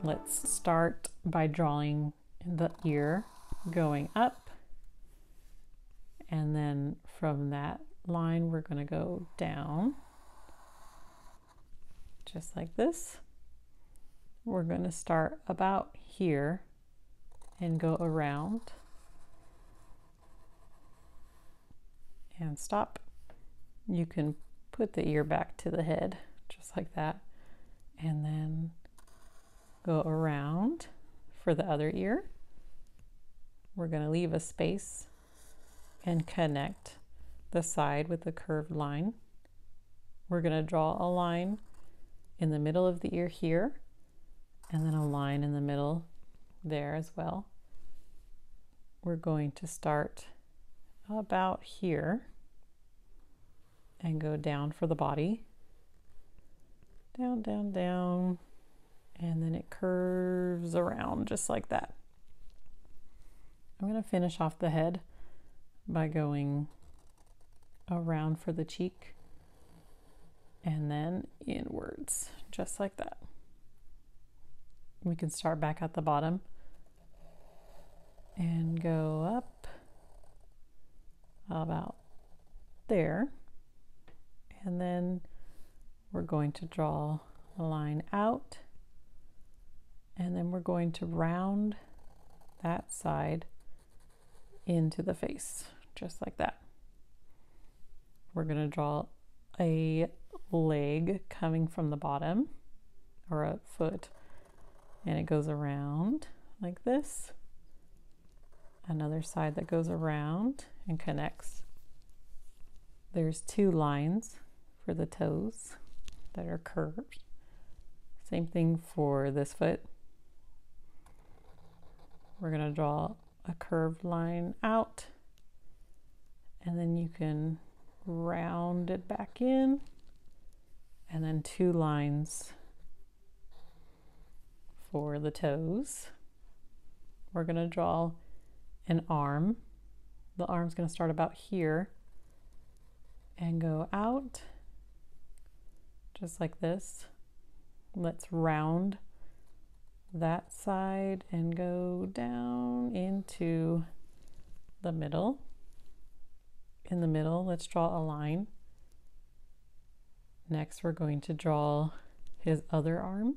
Let's start by drawing the ear going up, and then from that line we're going to go down just like this. We're going to start about here and go around and stop. You can put the ear back to the head just like that, and then go around for the other ear. We're going to leave a space and connect the side with the curved line. We're going to draw a line in the middle of the ear here, and then a line in the middle there as well. We're going to start about here and go down for the body. Down, down, down, and then it curves around just like that. I'm going to finish off the head by going around for the cheek and then inwards, just like that. We can start back at the bottom and go up about there, and then we're going to draw a line out, and then we're going to round that side into the face, just like that. We're going to draw a leg coming from the bottom, or a foot, and it goes around like this. Another side that goes around and connects. There's two lines for the toes that are curved. Same thing for this foot. We're going to draw a curved line out, and then you can round it back in, and then two lines for the toes. We're going to draw an arm. The arm's going to start about here and go out just like this. Let's round that side and go down into the middle. In the middle, let's draw a line. Next, we're going to draw his other arm.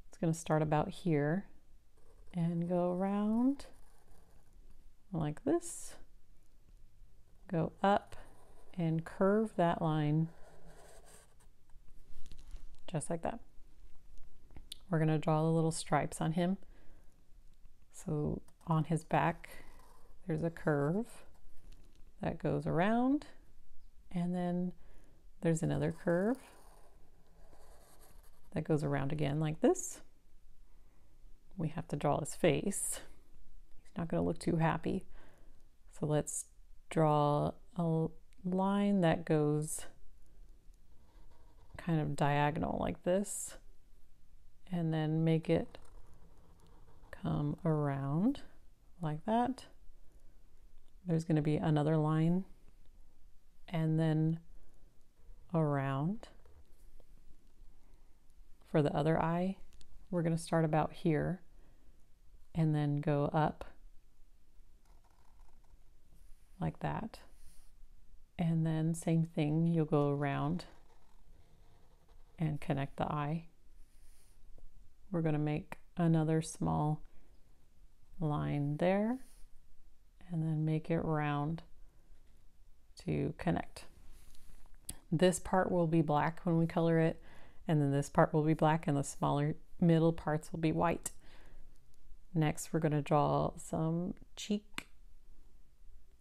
It's going to start about here and go around like this. Go up and curve that line just like that. We're going to draw the little stripes on him. So on his back, there's a curve that goes around, and then there's another curve that goes around again like this. We have to draw his face. He's not going to look too happy. So let's draw a line that goes kind of diagonal like this, and then make it come around like that. There's going to be another line and then around. For the other eye, we're going to start about here and then go up like that. And then same thing, you'll go around and connect the eye. We're going to make another small line there and then make it round to connect. This part will be black when we color it, and then this part will be black, and the smaller middle parts will be white. Next, we're going to draw some cheek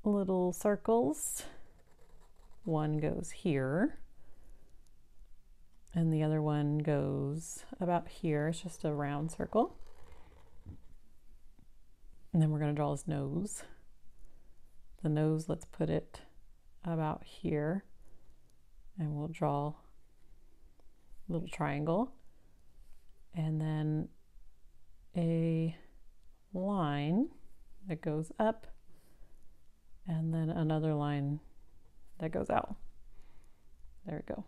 little circles. One goes here, and the other one goes about here. It's just a round circle. And then we're going to draw his nose. The nose, let's put it about here, and we'll draw a little triangle, and then a line that goes up, and then another line that goes out. There we go.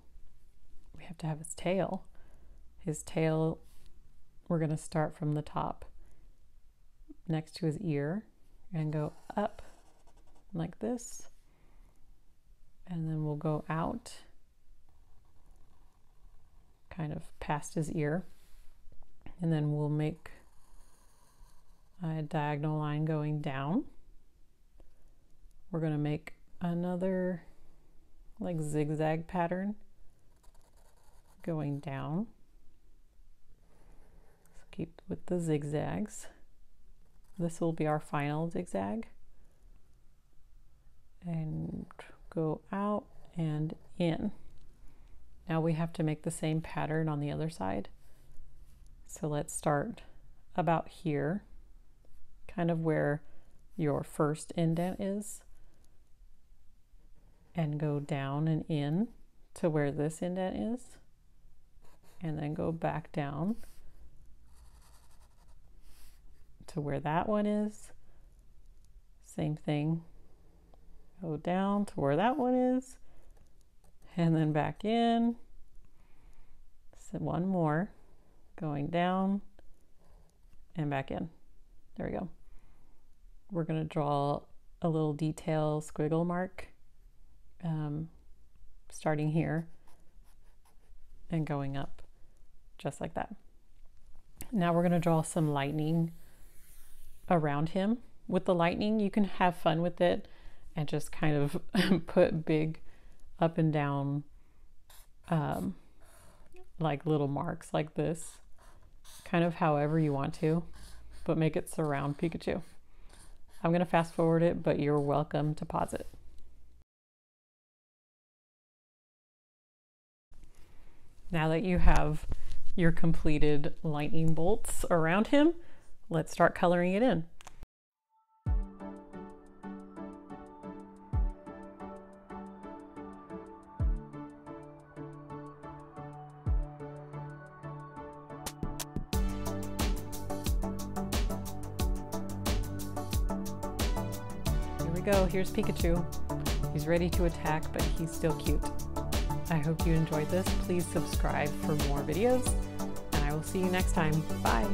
We have to have his tail. His tail we're going to start from the top next to his ear and go up like this, and then we'll go out kind of past his ear, and then we'll make a diagonal line going down. We're going to make another like zigzag pattern going down. So keep with the zigzags. This will be our final zigzag, and go out and in. Now we have to make the same pattern on the other side. So let's start about here, kind of where your first indent is, and go down and in to where this indent is, and then go back down to where that one is. Same thing, go down to where that one is, and then back in. So one more, going down and back in. There we go. We're going to draw a little detail squiggle mark starting here and going up just like that. Now we're going to draw some lightning around him. With the lightning, you can have fun with it and just kind of put big up and down like little marks like this, kind of however you want to, but make it surround Pikachu. I'm going to fast forward it, but you're welcome to pause it. Now that you have your completed lightning bolts around him, let's start coloring it in. Here we go, here's Pikachu. He's ready to attack, but he's still cute. I hope you enjoyed this. Please subscribe for more videos, and I will see you next time. Bye!